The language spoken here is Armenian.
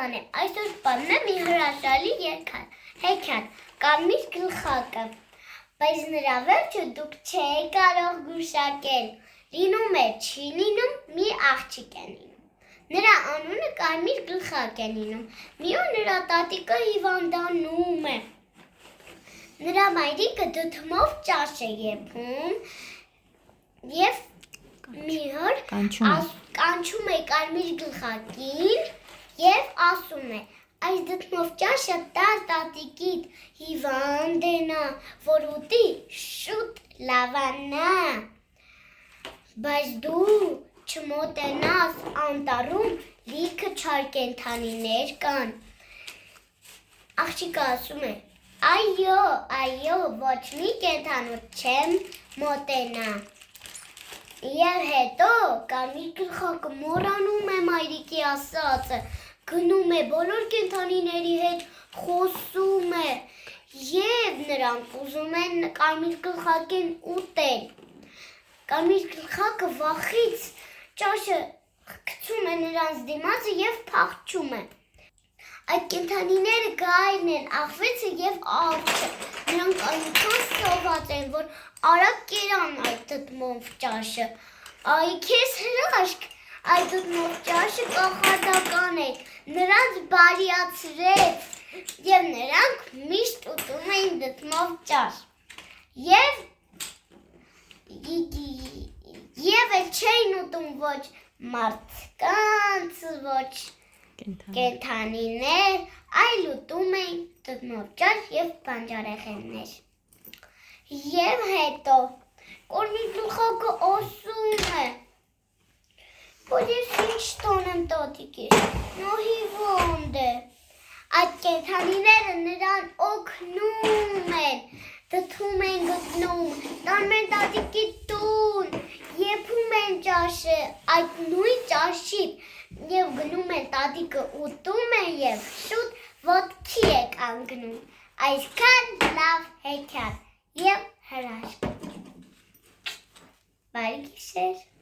հանեմ, այսօր պանեմ մի հրաշալի հեքիաթ, կարմիր գլխակը, բայց նրա վերջը դուք չեք կարող գուշակել, լինում է, չի լինում, մի աղջիկ է լինում, նրա անունը կարմիր գլխակ է լինում, մի օր նրա տատիկը հիվանդանում է, նրա մայրիկը դդմով ճաշ է եփում և մի օր կանչում է կարմիր գլխակին և ասում է, այս դդմով ճաշը տար տատիկիդ հիվանդենա, որ ուտի շուտ լավանա, բայց դու չմոտենաս անտառում լիքը չար կենդանիներ կան, աղջիկը ասում է, այո, ոչ մի կենդանու չեմ մոտենա, և հետո կարմիր գլխակը մոռանում է մայրիկի ասածը, գնում է բոլոր կենդանիների հետ խոսում է և նրանք ուզում են կարմիր գլխակին ուտել, կարմիր գլխակը վախից ճաշը գցում է նրանց դիմացը և փախչում է, այդ կենդանիները գայլն են, աղվեցը և արջը, նրանք այնքան սոված են, որ արագ կերան այդ դդմով ճաշը, այ քեզ հրաշք, այդ դդմով ճաշը կախարդական է, նրանց բարիացրեց և նրանք միշտ ուտում էին դդմով ճաշ և էլ չէին ուտում ոչ մարդկանց, ոչ կենդանիներ, այլ ուտում էին դդմով ճաշ և բանջարեղեններ և հետո կարմիր գլխակը ասում է, որ ես ինչ տանեմ տատիկիս, նա հիվանդ է, այդ կենդանիները նրան օգնում են, դդում են գտնում, տանում են տատիկի տուն, եփում են ճաշը, այդ նույն ճաշից և գնում են տատիկը ուտում է և շուտ ոտքի է կանգնում, այսքան լավ հեքիաթ և հրաշք, բարի գիշեր։